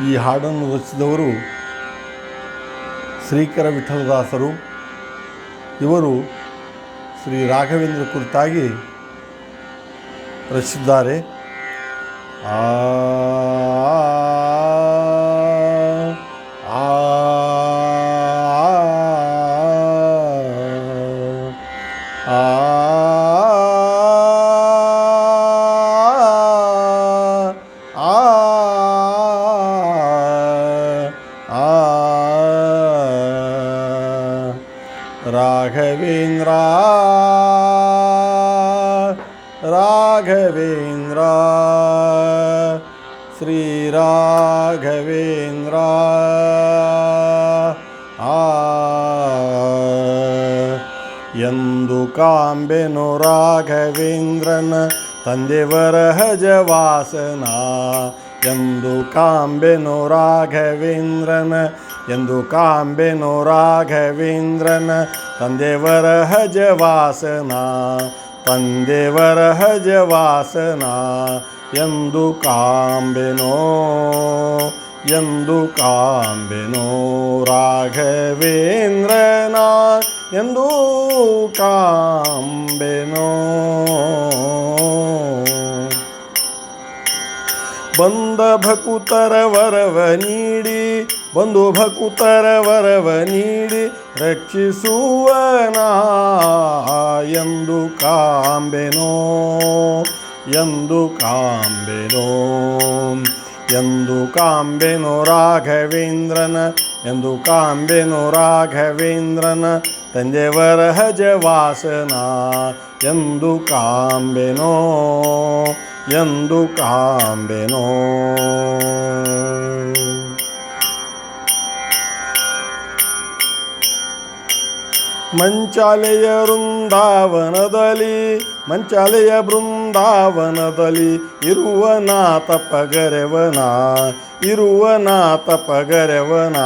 ಈ ಹಾಡನ್ನು ರಚಿಸಿದವರು ಶ್ರೀಕರ ವಿಠಲದಾಸರು. ಇವರು ಶ್ರೀ ರಾಘವೇಂದ್ರ ಕುರಿತಾಗಿ ರಚಿಸಿದ್ದಾರೆ. ಆ ರಾಘವೇಂದ್ರ ರಾಘವೇಂದ್ರ ಶ್ರೀ ರಾಘವೇಂದ್ರ ಎಂದು ಕಾಂಬೆನು ರಾಘವೇಂದ್ರನ ತಂದೆವರ ಹಜವಾಸನ. ಎಂದು ಕಾಂಬೆನು ರಾಘವೇಂದ್ರನ ಎಂದು ಕಾಂಬೆನು ರಾಘವೇಂದ್ರನ ತಂದೆವರ ಹಜವಾಸನ. ತಂದೆವರ ಹಜವಾಸನ ಎಂದು ಕಾಂಬೆನೋ ಎಂದು ಕಾಂಬೆನೋ ರಾಘವೇಂದ್ರನ ಎಂದು ಕಾಂಬೆನೋ. ಬಂದ ಭಕುತರ ವರವ ನೀಡಿ ಬಂದು ಭಕುತರ ವರವ ನೀಡಿ ರಕ್ಷಿಸುವನ ಎಂದು ಕಾಂಬೆನೋ ಎಂದು ಕಾಂಬೆನೋ. ಎಂದು ಕಾಂಬೆನೋ ರಾಘವೇಂದ್ರನ ಎಂದು ಕಾಂಬೆನೋ ರಾಘವೇಂದ್ರನ ತಂದೆವರ ಹಜವಾಸನ. ಎಂದು ಕಾಂಬೆನೋ ಎಂದು ಕಾಂಬೆನೋ. ಮಂಚಾಲೆಯ ವೃಂದಾವನದಲ್ಲಿ ಮಂಚಾಲೆಯ ಬೃಂದಾವನದಲ್ಲಿ ಇರುವನಾಥ ಪಗರೆವನ ಇರುವನಾಥ ಪಗರೆವನ.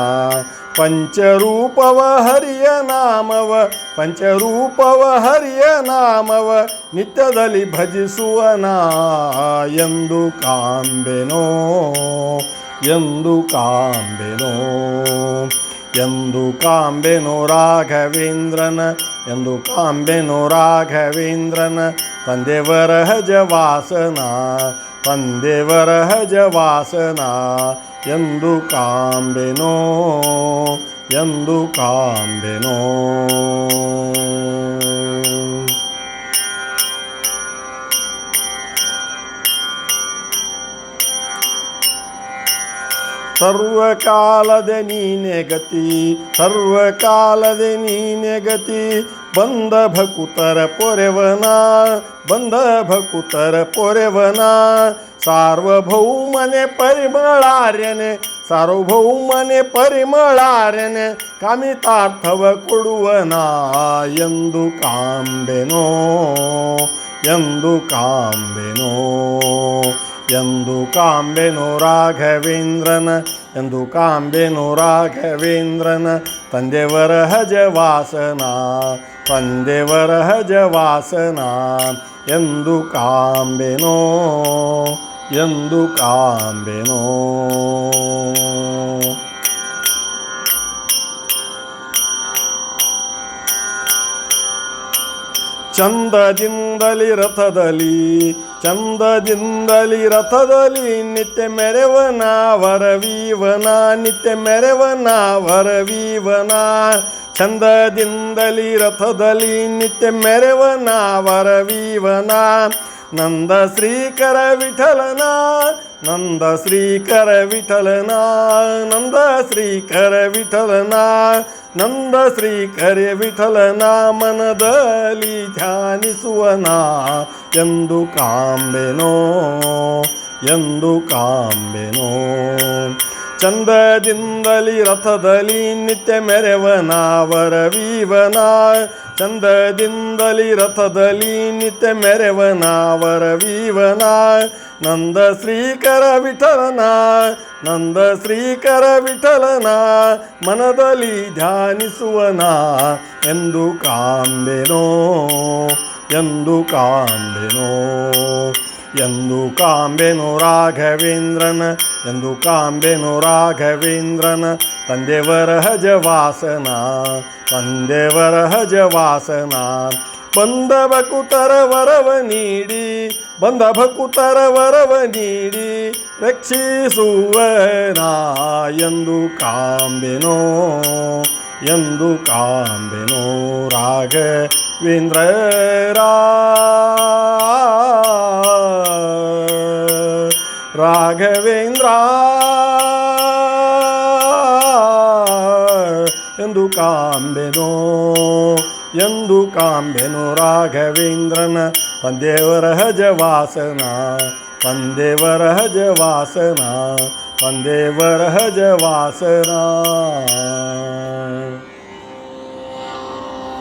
ಪಂಚರೂಪವ ಹರಿಯ ನಾಮವ ಪಂಚರೂಪವ ಹರಿಯ ನಾಮವ ನಿತ್ಯದಲ್ಲಿ ಭಜಿಸುವನ ಎಂದು ಕಾಂಬೆನೋ ಎಂದು ಕಾಂಬೆನೋ. ಎಂದು ಕಾಂಬೆನೋ ರಾಘವೇಂದ್ರನ ಎಂದು ಕಾಂಬೆನೋ ರಾಘವೇಂದ್ರನ ತಂದೆವರ ಹಜವಾಸನ. ತಂದೆವರ ಹಜವಾಸನ ಎಂದು ಕಾಂಬೆನೋ ಎಂದು ಕಾಂಬೆನೋ. ಸರ್ವಕಾಲದ ನೀನೆ ಗತಿ ಸರ್ವಕಾಲದ ನೀನೆ ಗತಿ. ಬಂದ ಭಕುತರ ಪೊರೆವನ ಬಂದ ಭಕುತರ ಪೊರೆವನ. ಸಾರ್ವಭೌಮನೆ ಪರಿಮಳಾರ್ಯನೆ ಸಾರ್ವಭೌಮನೆ ಪರಿಮಳಾರ್ಯನೆ ಕಾಮಿತಾರ್ಥವ ಕೊಡುವನ ಎಂದು ಕಾಂಬೆನೋ ಎಂದು ಕಾಂಬೆನೋ. ಎಂದು ಕಾಂಬೆನೋ ರಾಘವೇಂದ್ರನ ಎಂದು ಕಾಂಬೆನೋ ರಾಘವೇಂದ್ರನ ತಂದೆವರ ಹಜವಾಸನ. ತಂದೆವರ ಹಜವಾಸನ ಎಂದು ಕಾಂಬೆನೋ ಎಂದು ಕಾಂಬೆನೋ. ಚಂದದಿಂದಲಿ ರಥದಲ್ಲಿ ಚಂದದಿಂದಲಿ ರಥದಲ್ಲಿ ನಿತ್ಯ ಮೆರೆವನ ವರವೀವನ ನಿತ್ಯ ಮೆರೆವನ ವರವೀವನ. ಚಂದದಿಂದಲಿ ರಥದಲ್ಲಿ ನಿತ್ಯ ಮೆರೆವನ ವರವೀವನ. ನಂದ ಶ್ರೀಕರ ವಿಠಲನ ನಂದ ಶ್ರೀಕರ ವಿಠಲನ ನಂದ ಶ್ರೀಕರ ವಿಠಲನ ನಂದ ಶ್ರೀಕರ ವಿಠಲನ ಮನದಲ್ಲಿ ಧ್ಯಾನಿಸುವನ ಎಂದು ಕಾಂಬೆನೋ ಎಂದು ಕಾಂಬೆನೋ. ಚಂದದಿಂದಲಿ ರಥದಲ್ಲಿ ನಿತ್ಯ ಮೆರೆವನ ವರವೀವನ. ಚಂದದಿಂದಲಿ ರಥದಲ್ಲಿ ನಿತ್ಯ ಮೆರೆವನ ವರವೀವನ. ನಂದ ಶ್ರೀಕರ ವಿಠಲನ ನಂದ ಶ್ರೀಕರ ವಿಠಲನ ಮನದಲ್ಲಿ ಧ್ಯಾನಿಸುವನ ಎಂದು ಕಾಂಬೆನೋ ಎಂದು ಕಾಂಬೆನೋ. ಎಂದು ಕಾಂಬೆನು ರಾಘವೇಂದ್ರನ ಎಂದು ಕಾಂಬೆನು ರಾಘವೇಂದ್ರನ ತಂದೆವರ ಹಜವಾಸನ ತಂದೆವರ ಹಜವಾಸನ ಬಂದ ಭಕುತರ ವರವ ನೀಡಿ ಬಂದ ಭಕುತರ ವರವ ನೀಡಿ ರಕ್ಷಿಸುವನ ಎಂದು ಕಾಂಬೆನೋ ಎಂದು ಕಾಂಬೆನೋ ರಾಘವೇಂದ್ರ ರಾಘವೇಂದ್ರ ಎಂದು ಕಾಂಬೆನೋ ಎಂದು ಕಾಂಬೆನು ರಾಘವೇಂದ್ರನ ತಂದೆವರ ಹಜವಾಸನ ತಂದೆವರ ಹಜವಾಸನ ತಂದೆವರ ಹಜವಾಸನ